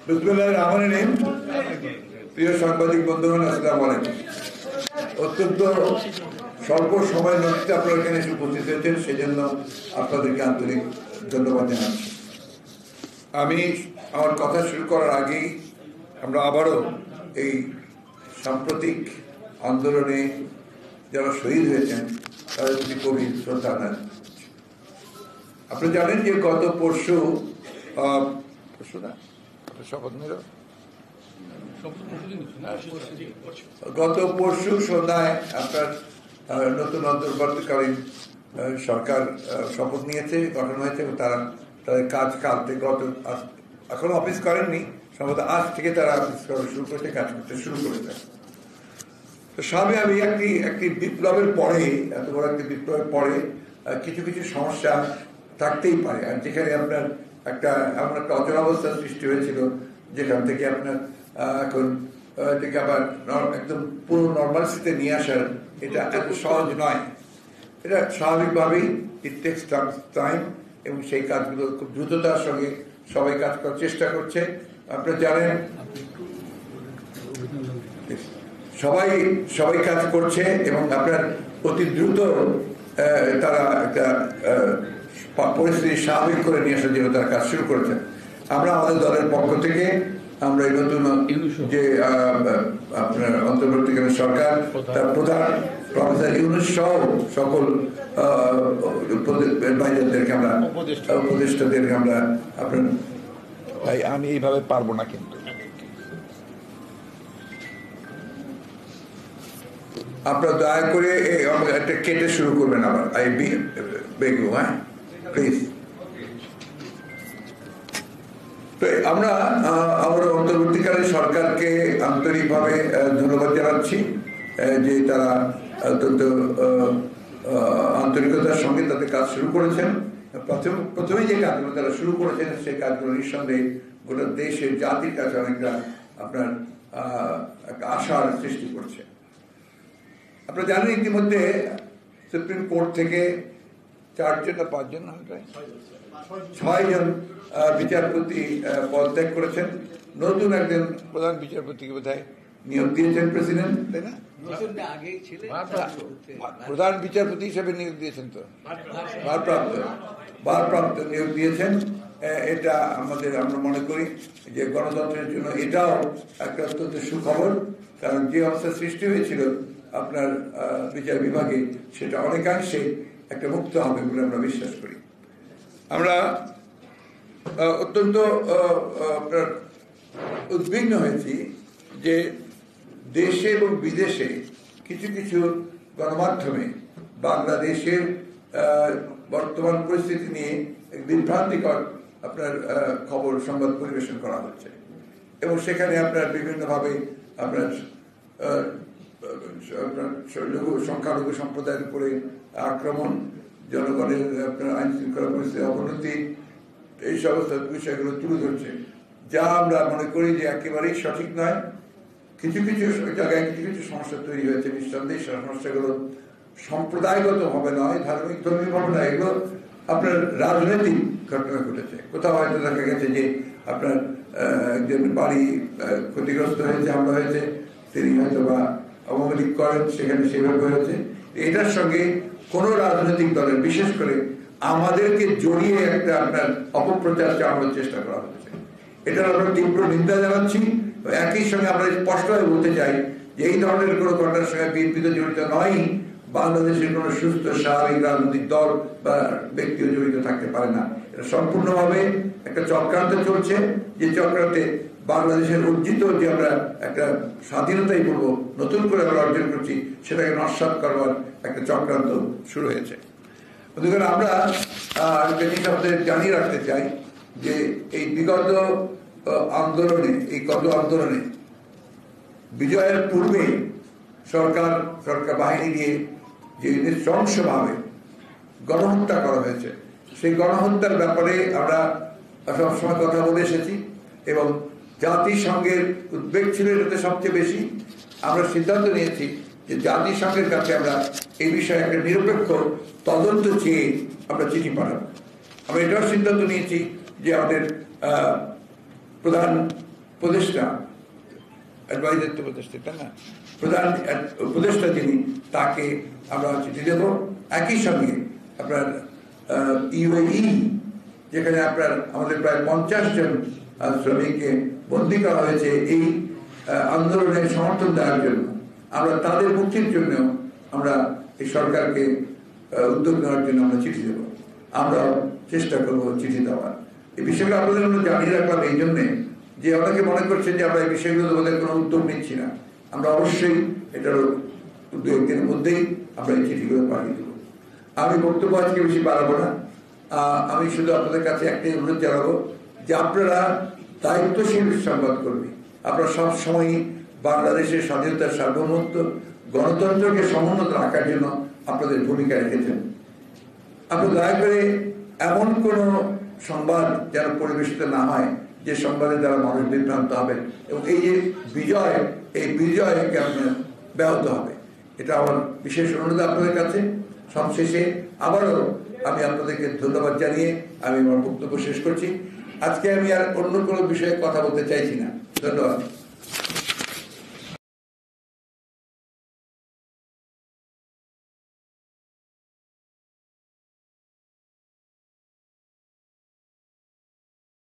বিসমিল্লাহির-রহমানির-রহিম। প্রিয় সাংবাদিক বন্ধুগণ, আসসালামু আলাইকুম। অত্যন্ত স্বল্প সময়ের মধ্যে আপনারা এখানে এসে উপস্থিত হয়েছেন, সেই জন্য আপনাদেরকে আন্তরিক ধন্যবাদ জানাচ্ছি। আমি আমার কথা শুরু করার আগেই আমরা আবারও এই সাম্প্রতিক আন্দোলনে যারা শহীদ হয়েছেন তাদের প্রতি গভীর শ্রদ্ধা জানাচ্ছি। আপনি জানেন যে গত পরশু সন্ধ্যায় আপনার নতুন অন্তর্বর্তীকালীন সরকার শপথ নিয়েছে, গঠন হয়েছে এবং তারা তাদের কাজ এখনো অফিস করেননি, সম্ভবত আজ থেকে তারা অফিস করা শুরু করেছে, কাজ করতে শুরু করেছে। তো স্বাভাবিক একটি বিপ্লবের পরে, এত বড় একটি বিপ্লবের পরে কিছু কিছু সমস্যা থাকতেই পারে। আর যেখানে আপনার এমন একটা অচলাবস্থার সৃষ্টি হয়েছিল, যেখান থেকে আপনার এখন থেকে আবার একদম পুরো নর্মালসিতে নিয়ে আসার এটা এত সহজ নয়। এটা স্বাভাবিকভাবেই ইট টেকস টাইম এবং সেই কাজগুলো খুব দ্রুততার সঙ্গে সবাই কাজ করার চেষ্টা করছে। আপনারা জানেন সবাই কাজ করছে এবং আপনার অতি দ্রুত তারা একটা পরিস্থিতি স্বাভাবিক করে নিয়ে আসার জন্য তারা কাজ শুরু করেছেন। আমরা আমাদের দলের পক্ষ থেকে আমরা এই নতুন যে আপনার অন্তর্বর্তীকালীন সরকার, তার প্রধান প্রফেসর ইউনূস সহ সকল অ্যাডভাইজারদেরকে আমরা উপদেষ্টাদেরকে আমরা আপনার ভাই আমি এইভাবে পারবো না, কিন্তু আপনারা দয়া করে একটা কেটে শুরু করবেন আবার। হ্যাঁ প্লিজ। আমরা অন্তর্বর্তীকালীন সরকারকে আন্তরিকভাবে ধন্যবাদ জানাচ্ছি যে তারা অত্যন্ত আন্তরিকতার সঙ্গে তাদের কাজ শুরু করেছেন। প্রথমে যে কাজগুলো তারা শুরু করেছেন সেই কাজগুলো নিঃসন্দেহে গোটা দেশের জাতির কাছে অনেকটা আপনার একটা আশার সৃষ্টি করছে। আপনারা জানেন ইতিমধ্যে সুপ্রিম কোর্ট থেকে 4জন না 5জন, 6জন বিচারপতি পদত্যাগ করেছেন। নতুন একজন প্রধান বিচারপতিকে বোধহয় নিয়োগ দিয়েছেন প্রেসিডেন্ট, তাই না? প্রধান বিচারপতি হিসেবে নিয়োগ দিয়েছেন, তো ভারপ্রাপ্ত নিয়োগ দিয়েছেন। এটা আমরা মনে করি যে গণতন্ত্রের জন্য এটাও একটা অত্যন্ত সুখবর, কারণ যে অবস্থা সৃষ্টি হয়েছিল আপনার বিচার বিভাগে সেটা অনেকাংশে একটা মুক্ত হবে বলে আমরা বিশ্বাস করি। আমরা অত্যন্ত আপনার উদ্বিগ্ন হয়েছি যে দেশে এবং বিদেশে কিছু কিছু গণমাধ্যমে বাংলাদেশের বর্তমান পরিস্থিতি নিয়ে বিভ্রান্তিকর আপনার খবর সংবাদ পরিবেশন করা হচ্ছে এবং সেখানে আপনার বিভিন্নভাবে আপনার সংখ্যালঘু সম্প্রদায়ের উপরে আক্রমণ, জনগণের আপনার আইন শৃঙ্খলা পরিস্থিতির অবনতি, এই সমস্ত বিষয়গুলো তুলে ধরছে, যা আমরা মনে করি যে একেবারেই সঠিক নয়। কিছু কিছু জায়গায় কিছু কিছু সমস্যা তৈরি হয়েছে, নিঃসন্দেহে সমস্যাগুলো সম্প্রদায়গত ভাবে নয়, ধর্মীয় ভাবে নয়, এগুলো আপনার রাজনৈতিক ঘটনা ঘটেছে। কোথাও হয়তো দেখা গেছে যে আপনার একজন বাড়ি ক্ষতিগ্রস্ত হয়েছে, হামলা হয়েছে, তিনি হয়তো বা আওয়ামী লীগ করেন, সেখানে সেভাবে হয়েছে। এটার সঙ্গে কোনো রাজনৈতিক দলের, বিশেষ করে আমাদেরকে জড়িয়ে একটা আপনার অপপ্রচার চালানোর চেষ্টা করা হচ্ছে। এটার আমরা তীব্র নিন্দা জানাচ্ছি। একই সঙ্গে আমরা স্পষ্টভাবে বলতে চাই যে এই ধরনের কোনো ঘটনার সঙ্গে বিএনপি তো জড়িত নয়, বাংলাদেশের কোনো সুস্থ স্বাভাবিক রাজনৈতিক দল বা ব্যক্তিও জড়িত থাকতে পারে না। এটা সম্পূর্ণভাবে একটা চক্রান্ত চলছে, যে চক্রান্তে বাংলাদেশের অর্জিত যে আমরা একটা স্বাধীনতাই বলবো নতুন করে আমরা অর্জন করছি, সেটাকে নস্যাৎ করবার একটা চক্রান্ত শুরু হয়েছে। আমরা একটা জিনিস আমাদের জানিয়ে রাখতে চাই যে এই বিগত আন্দোলনে বিজয়ের পূর্বে সরকার বাহিনী দিয়ে যে নৃশংসভাবে গণহত্যা করা হয়েছে, সেই গণহত্যার ব্যাপারে আমরা সবসময় কথা বলে এসেছি এবং জাতিসংঘের উদ্বেগ ছিল এটাতে সবচেয়ে বেশি। আমরা সিদ্ধান্ত নিয়েছি যে জাতিসংঘের কাছে আমরা এই বিষয়ে একটা নিরপেক্ষ তদন্ত চেয়ে আমরা চিঠি পাঠাবো। আমরা এটাও সিদ্ধান্ত নিয়েছি যে আমাদের প্রধান উপদেষ্টা প্রধান উপদেষ্টা যিনি, তাকে আমরা চিঠি দেব। একই সঙ্গে আপনার ইউএই, যেখানে আপনার আমাদের প্রায় 50 জন শ্রমিককে বন্দী করা হয়েছে এই আন্দোলনের সমর্থন দেওয়ার জন্য, আমরা তাদের মুক্তির জন্য আমরা এই সরকারকে উদ্যোগ নেওয়ার জন্য আমরা চিঠি দেব। আমরা চেষ্টা করব চিঠি দেওয়ার। এই বিষয়গুলো আপনাদের জন্য জানিয়ে রাখলাম এই জন্যে যে অনেকে মনে করছেন যে আমরা এই বিষয়গুলো বলে কোনো উদ্যোগ নিচ্ছি না। আমরা অবশ্যই এটার উদ্যোগের মধ্যেই আমরা এই চিঠিগুলো পাঠিয়ে দেবো। আমি বক্তব্য আজকে বেশি বাড়াবো না। আমি শুধু আপনাদের কাছে একটাই অনুরোধ জানাবো যে আপনারা দায়িত্বশীল সংবাদকর্মী, আপনারা সব সময় বাংলাদেশের স্বাধীনতার সার্বভৌমত্ব, গণতন্ত্রকে সমুন্নত রাখার জন্য আপনাদের ভূমিকা রেখেছেন। আপনি দয়া করে এমন কোন সংবাদ যেন পরিবেশিত না হয় যে সংবাদের দ্বারা মানুষ বিভ্রান্ত হবে এবং এই যে বিজয়, এই বিজয়কে আপনার ব্যাহত হবে। এটা আমার বিশেষ অনুরোধ আপনাদের কাছে। সবশেষে আবারও আমি আপনাদেরকে ধন্যবাদ জানিয়ে আমি আমার বক্তব্য শেষ করছি। আজকে আমি আর অন্য কোনো বিষয়ে কথা বলতে চাইছি না। ধন্যবাদ।